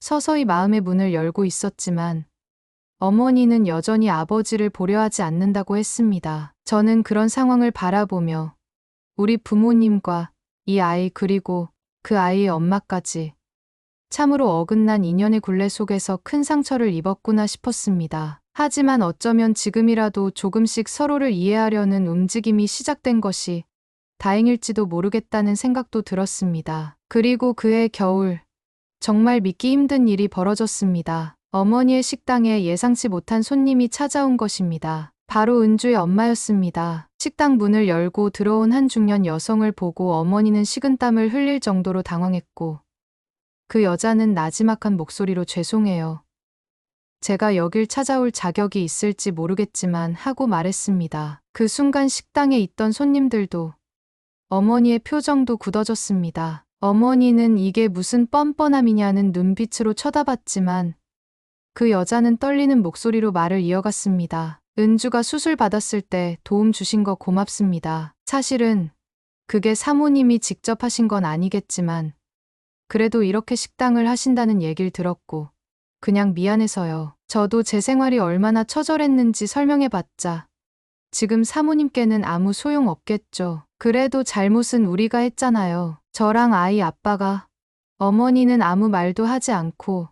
서서히 마음의 문을 열고 있었지만 어머니는 여전히 아버지를 보려 하지 않는다고 했습니다. 저는 그런 상황을 바라보며 우리 부모님과 이 아이 그리고 그 아이의 엄마까지 참으로 어긋난 인연의 굴레 속에서 큰 상처를 입었구나 싶었습니다. 하지만 어쩌면 지금이라도 조금씩 서로를 이해하려는 움직임이 시작된 것이 다행일지도 모르겠다는 생각도 들었습니다. 그리고 그해 겨울, 정말 믿기 힘든 일이 벌어졌습니다. 어머니의 식당에 예상치 못한 손님이 찾아온 것입니다. 바로 은주의 엄마였습니다. 식당 문을 열고 들어온 한 중년 여성을 보고 어머니는 식은땀을 흘릴 정도로 당황했고, 그 여자는 나지막한 목소리로 죄송해요. 제가 여길 찾아올 자격이 있을지 모르겠지만 하고 말했습니다. 그 순간 식당에 있던 손님들도 어머니의 표정도 굳어졌습니다. 어머니는 이게 무슨 뻔뻔함이냐는 눈빛으로 쳐다봤지만 그 여자는 떨리는 목소리로 말을 이어갔습니다. 은주가 수술 받았을 때 도움 주신 거 고맙습니다. 사실은 그게 사모님이 직접 하신 건 아니겠지만 그래도 이렇게 식당을 하신다는 얘기를 들었고 그냥 미안해서요. 저도 제 생활이 얼마나 처절했는지 설명해봤자 지금 사모님께는 아무 소용 없겠죠. 그래도 잘못은 우리가 했잖아요. 저랑 아이 아빠가. 어머니는 아무 말도 하지 않고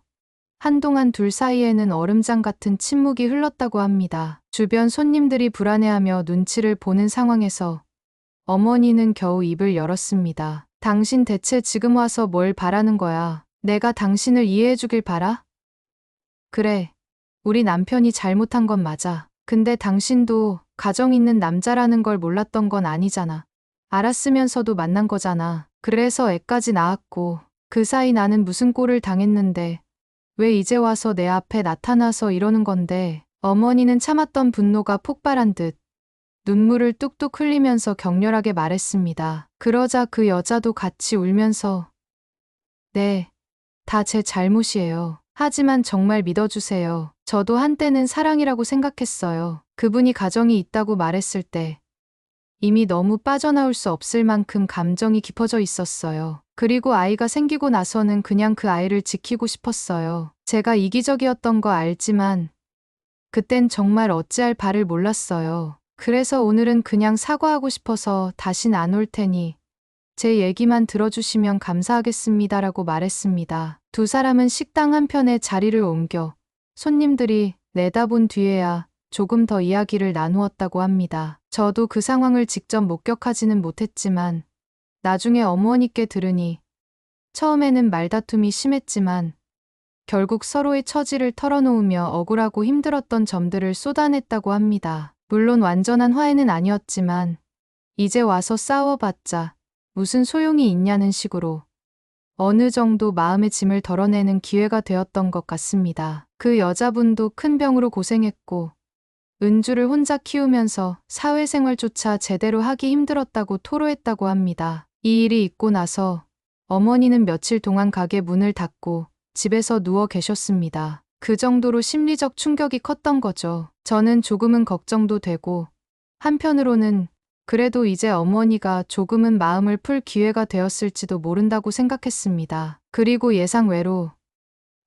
한동안 둘 사이에는 얼음장 같은 침묵이 흘렀다고 합니다. 주변 손님들이 불안해하며 눈치를 보는 상황에서 어머니는 겨우 입을 열었습니다. 당신 대체 지금 와서 뭘 바라는 거야? 내가 당신을 이해해주길 바라? 그래, 우리 남편이 잘못한 건 맞아. 근데 당신도 가정 있는 남자라는 걸 몰랐던 건 아니잖아. 알았으면서도 만난 거잖아. 그래서 애까지 낳았고 그 사이 나는 무슨 꼴을 당했는데 왜 이제 와서 내 앞에 나타나서 이러는 건데. 어머니는 참았던 분노가 폭발한 듯 눈물을 뚝뚝 흘리면서 격렬하게 말했습니다. 그러자 그 여자도 같이 울면서 네, 다 제 잘못이에요. 하지만 정말 믿어주세요. 저도 한때는 사랑이라고 생각했어요. 그분이 가정이 있다고 말했을 때 이미 너무 빠져나올 수 없을 만큼 감정이 깊어져 있었어요. 그리고 아이가 생기고 나서는 그냥 그 아이를 지키고 싶었어요. 제가 이기적이었던 거 알지만 그땐 정말 어찌할 바를 몰랐어요. 그래서 오늘은 그냥 사과하고 싶어서 다신 안 올 테니 제 얘기만 들어주시면 감사하겠습니다라고 말했습니다. 두 사람은 식당 한편에 자리를 옮겨 손님들이 내다본 뒤에야 조금 더 이야기를 나누었다고 합니다. 저도 그 상황을 직접 목격하지는 못했지만 나중에 어머니께 들으니 처음에는 말다툼이 심했지만 결국 서로의 처지를 털어놓으며 억울하고 힘들었던 점들을 쏟아냈다고 합니다. 물론 완전한 화해는 아니었지만 이제 와서 싸워봤자 무슨 소용이 있냐는 식으로 어느 정도 마음의 짐을 덜어내는 기회가 되었던 것 같습니다. 그 여자분도 큰 병으로 고생했고 은주를 혼자 키우면서 사회생활조차 제대로 하기 힘들었다고 토로했다고 합니다. 이 일이 있고 나서 어머니는 며칠 동안 가게 문을 닫고 집에서 누워 계셨습니다. 그 정도로 심리적 충격이 컸던 거죠. 저는 조금은 걱정도 되고 한편으로는 그래도 이제 어머니가 조금은 마음을 풀 기회가 되었을지도 모른다고 생각했습니다. 그리고 예상외로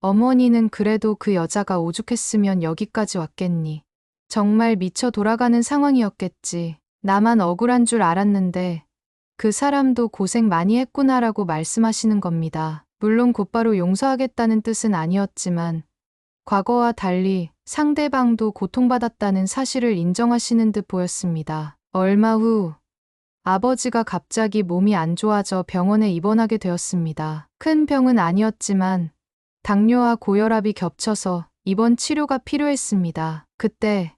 어머니는 그래도 그 여자가 오죽했으면 여기까지 왔겠니. 정말 미쳐 돌아가는 상황이었겠지. 나만 억울한 줄 알았는데 그 사람도 고생 많이 했구나라고 말씀하시는 겁니다. 물론 곧바로 용서하겠다는 뜻은 아니었지만 과거와 달리 상대방도 고통받았다는 사실을 인정하시는 듯 보였습니다. 얼마 후 아버지가 갑자기 몸이 안 좋아져 병원에 입원하게 되었습니다. 큰 병은 아니었지만 당뇨와 고혈압이 겹쳐서 입원 치료가 필요했습니다. 그때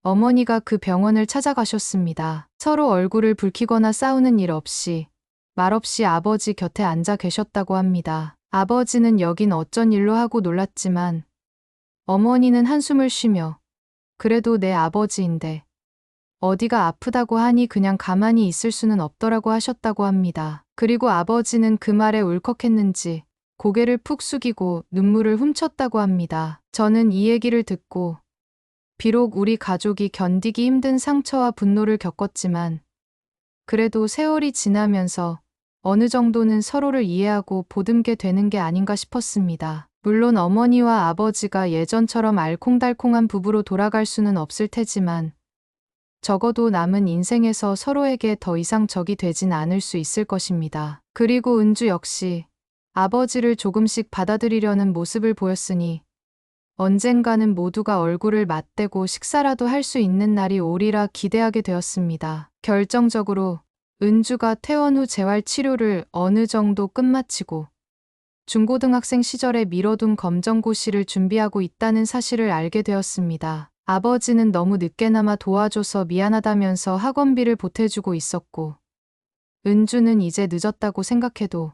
어머니가 그 병원을 찾아가셨습니다. 서로 얼굴을 붉히거나 싸우는 일 없이 말없이 아버지 곁에 앉아 계셨다고 합니다. 아버지는 여긴 어쩐 일로 하고 놀랐지만 어머니는 한숨을 쉬며 그래도 내 아버지인데 어디가 아프다고 하니 그냥 가만히 있을 수는 없더라고 하셨다고 합니다. 그리고 아버지는 그 말에 울컥했는지 고개를 푹 숙이고 눈물을 훔쳤다고 합니다. 저는 이 얘기를 듣고 비록 우리 가족이 견디기 힘든 상처와 분노를 겪었지만 그래도 세월이 지나면서 어느 정도는 서로를 이해하고 보듬게 되는 게 아닌가 싶었습니다. 물론 어머니와 아버지가 예전처럼 알콩달콩한 부부로 돌아갈 수는 없을 테지만 적어도 남은 인생에서 서로에게 더 이상 적이 되진 않을 수 있을 것입니다. 그리고 은주 역시 아버지를 조금씩 받아들이려는 모습을 보였으니 언젠가는 모두가 얼굴을 맞대고 식사라도 할 수 있는 날이 오리라 기대하게 되었습니다. 결정적으로 은주가 퇴원 후 재활 치료를 어느 정도 끝마치고 중고등학생 시절에 미뤄둔 검정고시를 준비하고 있다는 사실을 알게 되었습니다. 아버지는 너무 늦게나마 도와줘서 미안하다면서 학원비를 보태주고 있었고, 은주는 이제 늦었다고 생각해도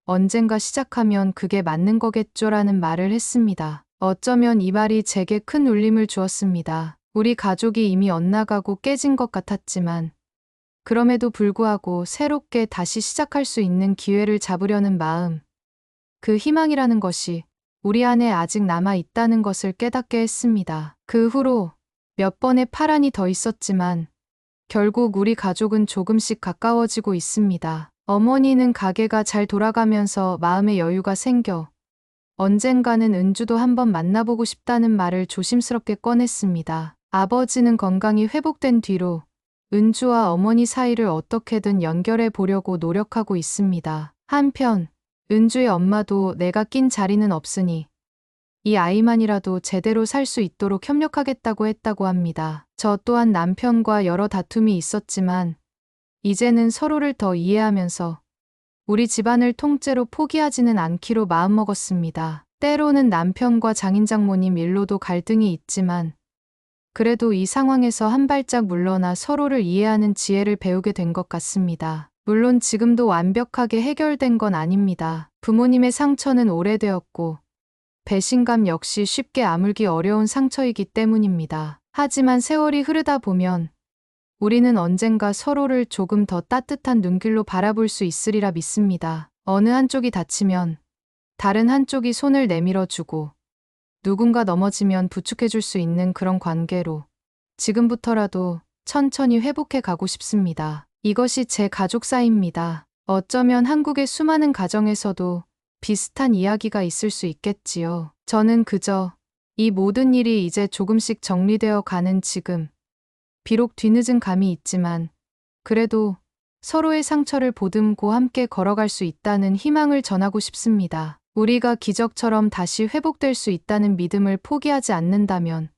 언젠가 시작하면 그게 맞는 거겠죠라는 말을 했습니다. 어쩌면 이 말이 제게 큰 울림을 주었습니다. 우리 가족이 이미 엇나가고 깨진 것 같았지만 그럼에도 불구하고 새롭게 다시 시작할 수 있는 기회를 잡으려는 마음, 그 희망이라는 것이 우리 안에 아직 남아 있다는 것을 깨닫게 했습니다. 그 후로 몇 번의 파란이 더 있었지만 결국 우리 가족은 조금씩 가까워지고 있습니다. 어머니는 가게가 잘 돌아가면서 마음의 여유가 생겨 언젠가는 은주도 한번 만나보고 싶다는 말을 조심스럽게 꺼냈습니다. 아버지는 건강이 회복된 뒤로 은주와 어머니 사이를 어떻게든 연결해 보려고 노력하고 있습니다. 한편 은주의 엄마도 내가 낀 자리는 없으니 이 아이만이라도 제대로 살 수 있도록 협력하겠다고 했다고 합니다. 저 또한 남편과 여러 다툼이 있었지만 이제는 서로를 더 이해하면서 우리 집안을 통째로 포기하지는 않기로 마음먹었습니다. 때로는 남편과 장인장모님 일로도 갈등이 있지만 그래도 이 상황에서 한 발짝 물러나 서로를 이해하는 지혜를 배우게 된 것 같습니다. 물론 지금도 완벽하게 해결된 건 아닙니다. 부모님의 상처는 오래되었고 배신감 역시 쉽게 아물기 어려운 상처이기 때문입니다. 하지만 세월이 흐르다 보면 우리는 언젠가 서로를 조금 더 따뜻한 눈길로 바라볼 수 있으리라 믿습니다. 어느 한쪽이 다치면 다른 한쪽이 손을 내밀어주고 누군가 넘어지면 부축해줄 수 있는 그런 관계로 지금부터라도 천천히 회복해 가고 싶습니다. 이것이 제 가족사입니다. 어쩌면 한국의 수많은 가정에서도 비슷한 이야기가 있을 수 있겠지요. 저는 그저 이 모든 일이 이제 조금씩 정리되어 가는 지금, 비록 뒤늦은 감이 있지만 그래도 서로의 상처를 보듬고 함께 걸어갈 수 있다는 희망을 전하고 싶습니다. 우리가 기적처럼 다시 회복될 수 있다는 믿음을 포기하지 않는다면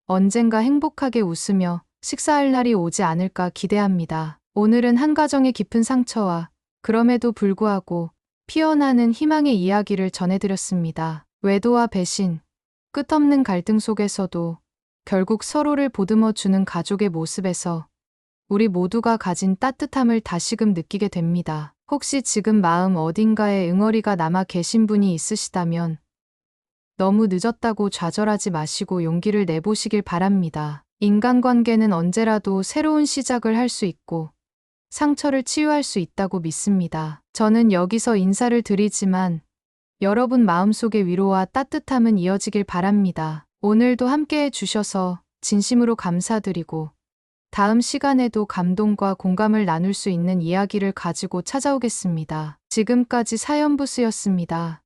언젠가 행복하게 웃으며 식사할 날이 오지 않을까 기대합니다. 오늘은 한 가정의 깊은 상처와 그럼에도 불구하고 피어나는 희망의 이야기를 전해드렸습니다. 외도와 배신, 끝없는 갈등 속에서도 결국 서로를 보듬어주는 가족의 모습에서 우리 모두가 가진 따뜻함을 다시금 느끼게 됩니다. 혹시 지금 마음 어딘가에 응어리가 남아 계신 분이 있으시다면 너무 늦었다고 좌절하지 마시고 용기를 내보시길 바랍니다. 인간관계는 언제라도 새로운 시작을 할 수 있고 상처를 치유할 수 있다고 믿습니다. 저는 여기서 인사를 드리지만 여러분 마음속의 위로와 따뜻함은 이어지길 바랍니다. 오늘도 함께해 주셔서 진심으로 감사드리고 다음 시간에도 감동과 공감을 나눌 수 있는 이야기를 가지고 찾아오겠습니다. 지금까지 사연부스였습니다.